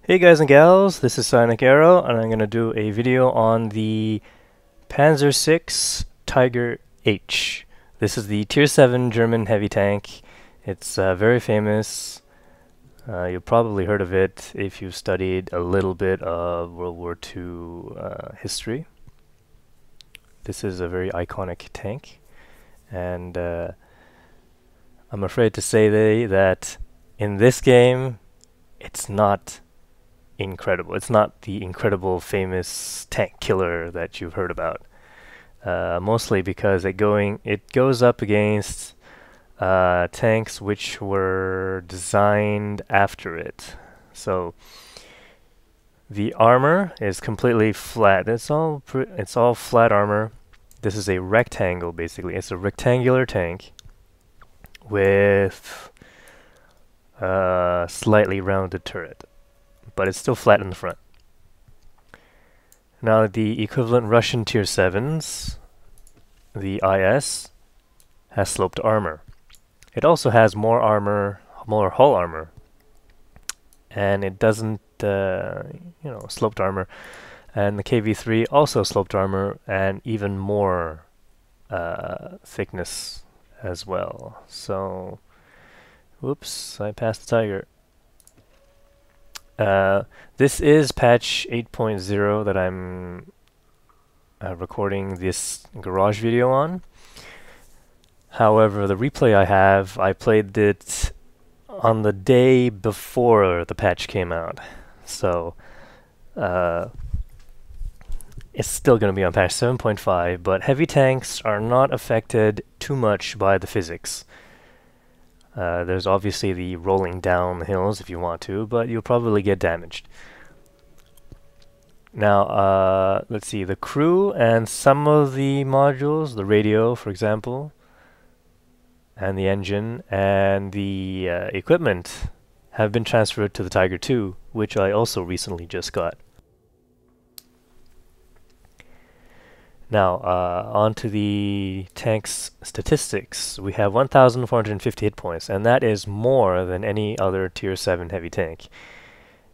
Hey guys and gals, this is Sonic Arrow, and I'm going to do a video on the Panzer VI Tiger H. This is the Tier 7 German heavy tank. It's very famous. You've probably heard of it if you've studied a little bit of World War II history. This is a very iconic tank, and I'm afraid to say that in this game, it's not incredible. It's not the incredible famous tank killer that you've heard about. Mostly because it goes up against tanks which were designed after it. So the armor is completely flat. It's all flat armor. This is a rectangle basically. It's a rectangular tank with a slightly rounded turret, but it's still flat in the front. Now the equivalent Russian Tier 7s, the IS, has sloped armor. It also has more armor, more hull armor, and it doesn't, sloped armor. And the KV3 also sloped armor and even more thickness as well. So, whoops, I passed the Tiger. This is patch 8.0 that I'm recording this garage video on. However, the replay I played it on the day before the patch came out. So, it's still going to be on patch 7.5, but heavy tanks are not affected too much by the physics. There's obviously the rolling down the hills if you want to, but you'll probably get damaged. Now, let's see, the crew and some of the modules, the radio, for example, and the engine, and the equipment have been transferred to the Tiger II, which I also recently just got. Now, on to the tank's statistics. We have 1,450 hit points, and that is more than any other Tier 7 heavy tank.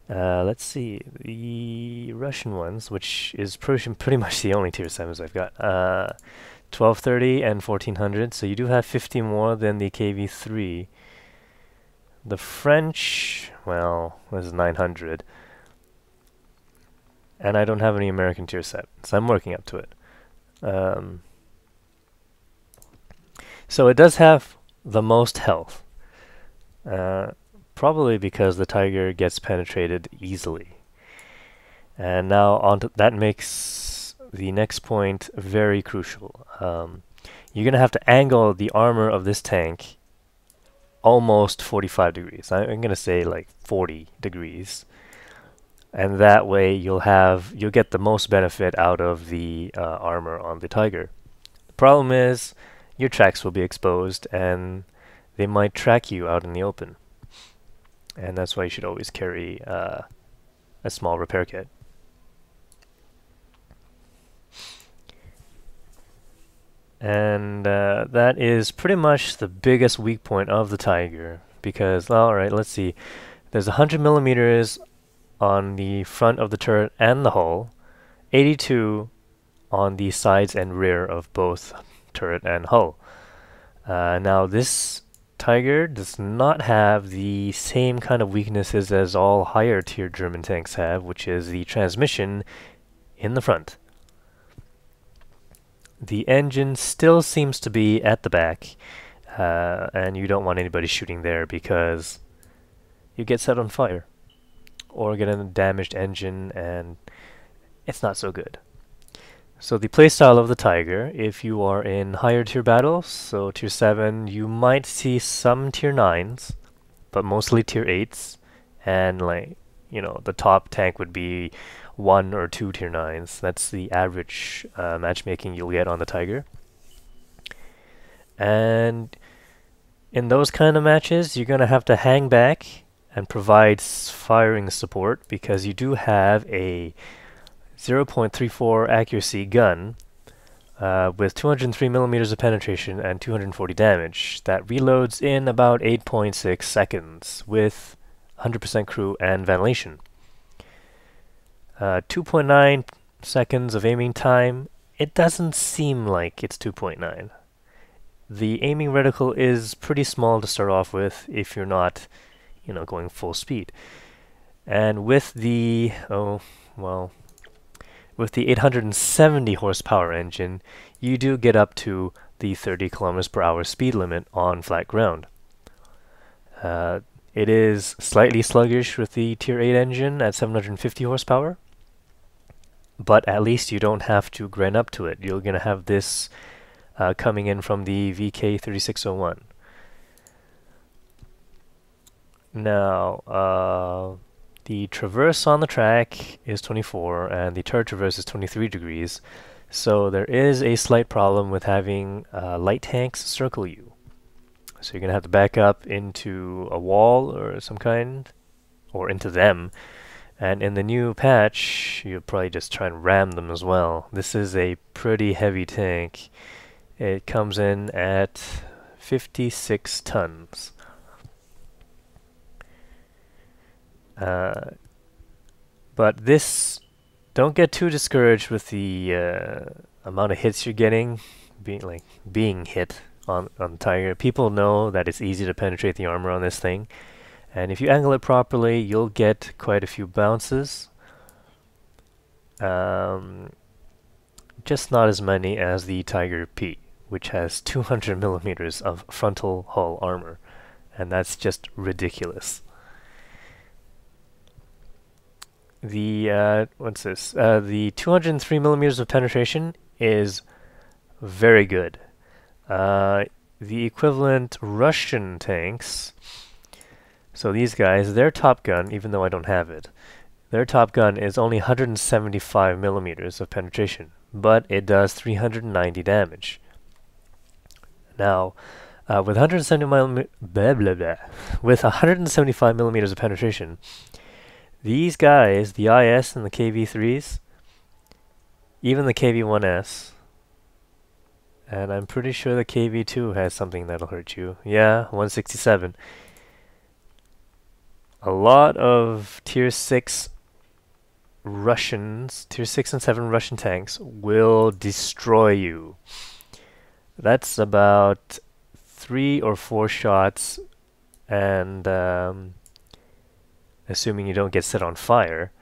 Let's see, the Russian ones, which is pretty much the only Tier 7s I've got, 1230 and 1400, so you do have 50 more than the KV3. The French, well, this is 900. And I don't have any American Tier 7, so I'm working up to it. So it does have the most health, probably because the Tiger gets penetrated easily. And now that makes the next point very crucial. You're going to have to angle the armor of this tank almost 45 degrees. I'm going to say like 40 degrees. And that way you'll get the most benefit out of the armor on the Tiger. The problem is your tracks will be exposed and they might track you out in the open. And that's why you should always carry a small repair kit. And that is pretty much the biggest weak point of the Tiger, because, well, alright, let's see. There's 100 millimeters on the front of the turret and the hull, 82 on the sides and rear of both turret and hull. Now this Tiger does not have the same kind of weaknesses as all higher tier German tanks have, which is the transmission in the front. The engine still seems to be at the back, and you don't want anybody shooting there because you get set on fire or get a damaged engine, and it's not so good. So the playstyle of the Tiger, if you are in higher tier battles, so tier 7, you might see some tier 9s, but mostly tier 8s, and the top tank would be 1 or 2 tier 9s. That's the average matchmaking you'll get on the Tiger. And in those kind of matches, you're going to have to hang back and provides firing support because you do have a 0.34 accuracy gun with 203 millimeters of penetration and 240 damage that reloads in about 8.6 seconds with 100% crew and ventilation. 2.9 seconds of aiming time. It doesn't seem like it's 2.9. The aiming reticle is pretty small to start off with if you're not, going full speed. And with the, with the 870 horsepower engine, you do get up to the 30 kilometers per hour speed limit on flat ground. It is slightly sluggish with the Tier 8 engine at 750 horsepower, but at least you don't have to grind up to it. You're going to have this coming in from the VK3601. Now, the traverse on the track is 24, and the turret traverse is 23 degrees, so there is a slight problem with having light tanks circle you. So you're going to have to back up into a wall or some kind, or into them. And in the new patch, you'll probably just try and ram them as well. This is a pretty heavy tank. It comes in at 56 tons. But this, don't get too discouraged with the amount of hits you're getting, being hit on the Tiger. People know that it's easy to penetrate the armor on this thing, and if you angle it properly, you'll get quite a few bounces. Just not as many as the Tiger P, which has 200 millimeters of frontal hull armor, and that's just ridiculous. The what's this? The 203 millimeters of penetration is very good. The equivalent Russian tanks. So these guys, their top gun, even though I don't have it, their top gun is only 175 millimeters of penetration, but it does 390 damage. Now, with 175 millimeters of penetration, these guys, the IS and the KV3s, even the KV1S, and I'm pretty sure the KV2 has something that'll hurt you. Yeah, 167. A lot of Tier 6 Russians, Tier 6 and 7 Russian tanks will destroy you. That's about 3 or 4 shots, and assuming you don't get set on fire,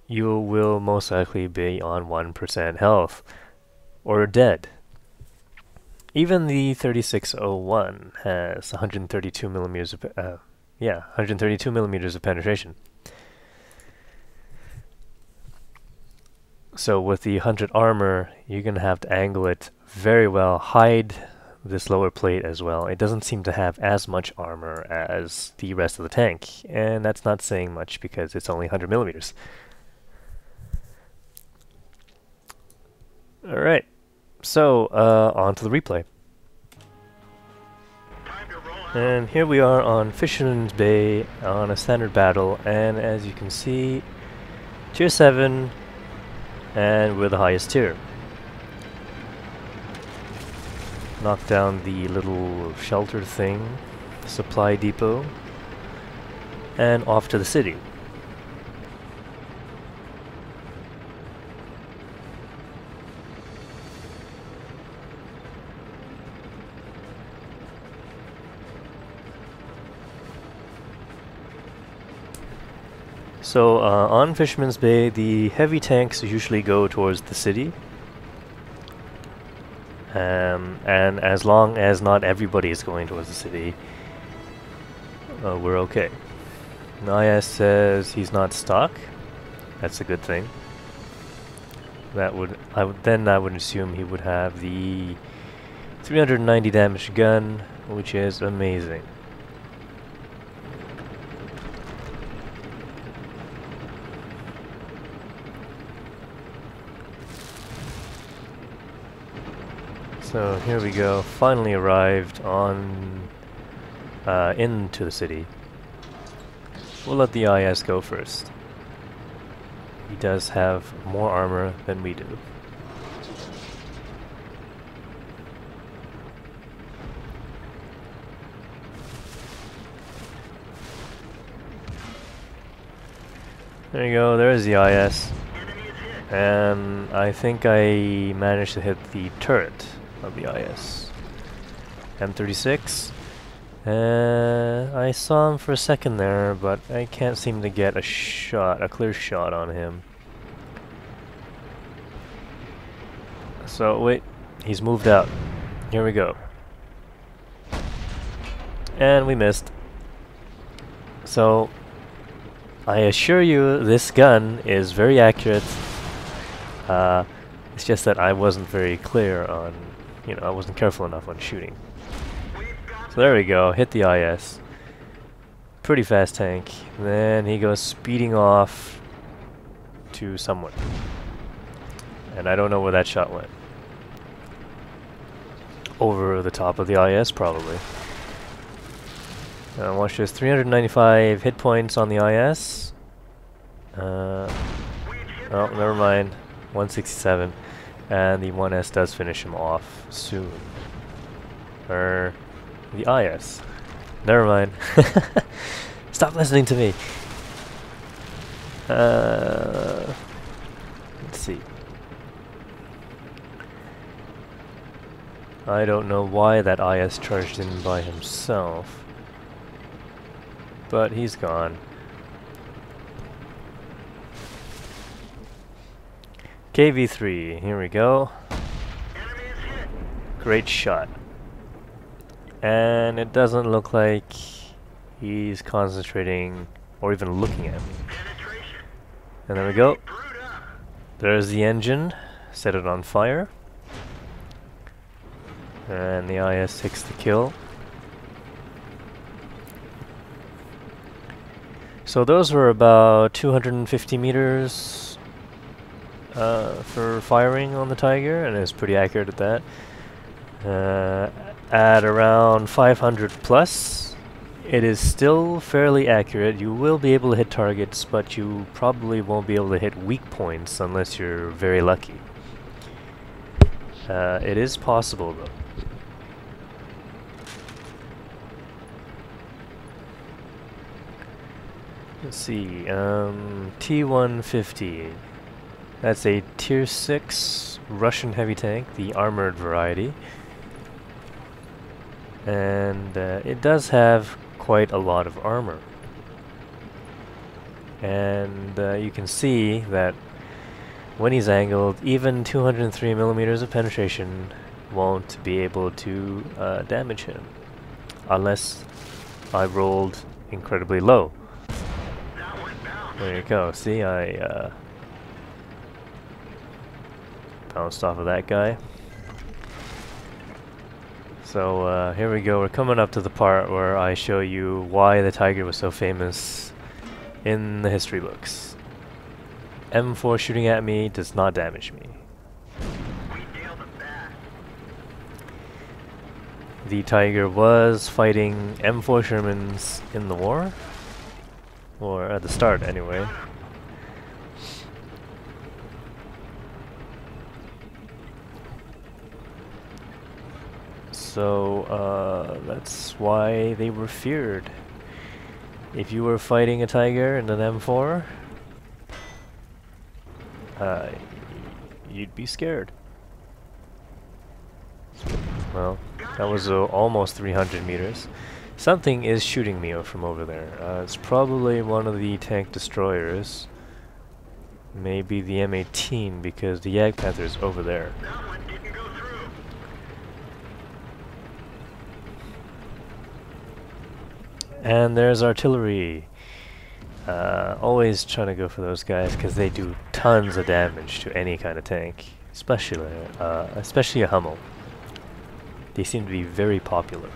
you will most likely be on 1% health or dead. Even the 3601 has 132 millimeters of 132 millimeters of penetration. So with the 100 armor, you're gonna have to angle it very well, hide this lower plate as well. It doesn't seem to have as much armor as the rest of the tank, and that's not saying much because it's only 100 millimeters. Alright, so on to the replay. And here we are on Fisherman's Bay on a standard battle, and as you can see, Tier 7, and we're the highest tier. Knock down the little shelter thing, supply depot, and off to the city. So on Fisherman's Bay, the heavy tanks usually go towards the city. And as long as not everybody is going towards the city, we're okay. Naya says he's not stock. That's a good thing. That would I would assume he would have the 390 damage gun, which is amazing. So here we go, finally arrived on into the city. We'll let the IS go first. He does have more armor than we do. There you go, there's the IS. And I think I managed to hit the turret of the IS. M36. I saw him for a second there, but I can't seem to get a clear shot on him. So, wait, he's moved out. Here we go. And we missed. So, I assure you, this gun is very accurate. It's just that I wasn't very clear on, I wasn't careful enough on shooting. So there we go, hit the IS. Pretty fast tank. Then he goes speeding off to someone. And I don't know where that shot went. Over the top of the IS, probably. Watch this, 395 hit points on the IS. Oh, never mind. 167. And the 1S does finish him off soon. Or the IS. Never mind. Stop listening to me. Let's see. I don't know why that IS charged in by himself. But he's gone. KV3, here we go. Great shot. And it doesn't look like he's concentrating or even looking at me. And there we go. There's the engine. Set it on fire. And the IS takes the kill. So those were about 250 meters for firing on the Tiger, and it's pretty accurate at that. At around 500 plus, it is still fairly accurate. You will be able to hit targets, but you probably won't be able to hit weak points unless you're very lucky. It is possible though. Let's see, T-150. That's a Tier 6 Russian heavy tank, the armored variety. And it does have quite a lot of armor. And you can see that when he's angled, even 203 millimeters of penetration won't be able to damage him. Unless I rolled incredibly low. There you go. See, I bounced off of that guy. So here we go. We're coming up to the part where I show you why the Tiger was so famous in the history books. M4 shooting at me does not damage me. The Tiger was fighting M4 Shermans in the war. Or at the start, anyway. So, that's why they were feared. If you were fighting a Tiger in an M4, you'd be scared. Well, that was almost 300 meters. Something is shooting me from over there. It's probably one of the tank destroyers. Maybe the M18, because the Jagdpanther is over there. And there's artillery. Always trying to go for those guys because they do tons of damage to any kind of tank, especially a Hummel. They seem to be very popular.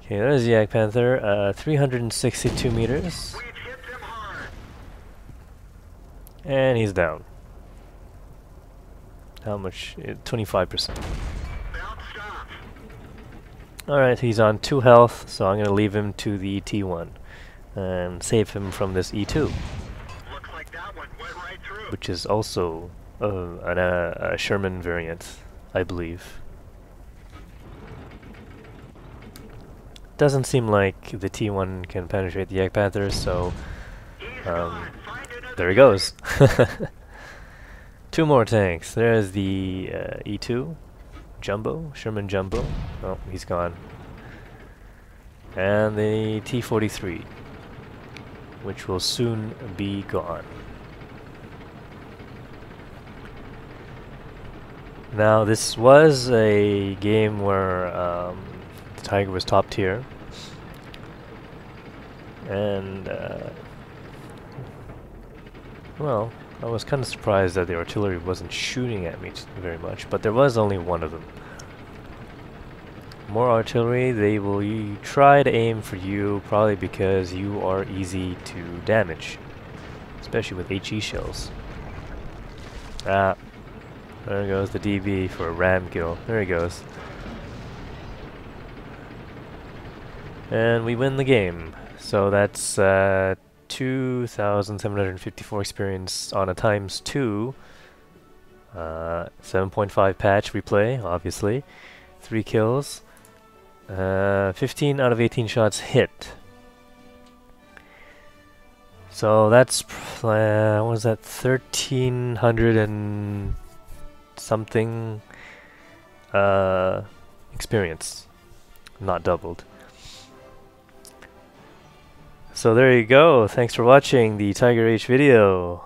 Okay, there's the Jagdpanther, 362 meters. And he's down. How much? 25%. Alright, he's on 2 health, so I'm going to leave him to the T1 and save him from this E2. Looks like that one went right through. Which is also a Sherman variant, I believe. doesn't seem like the T1 can penetrate the Yak Panther, so there he goes. Two more tanks. There's the E2 Jumbo, Sherman Jumbo. Oh, he's gone. And the T-43, which will soon be gone. Now, this was a game where the Tiger was top tier, and well, I was kind of surprised that the artillery wasn't shooting at me very much, but there was only one of them. More artillery, they will try to aim for you, probably because you are easy to damage, especially with HE shells. Ah, there goes the DB for a ram kill. There he goes. And we win the game. So that's 2,754 experience on a ×2. 7.5 patch replay, obviously. 3 kills. 15 out of 18 shots hit. So that's, what was that, 1,300 and something experience. Not doubled. So there you go. Thanks for watching the Tiger H video.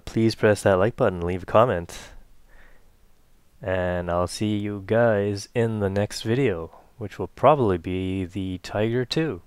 Please press that like button, leave a comment. And I'll see you guys in the next video, which will probably be the Tiger 2.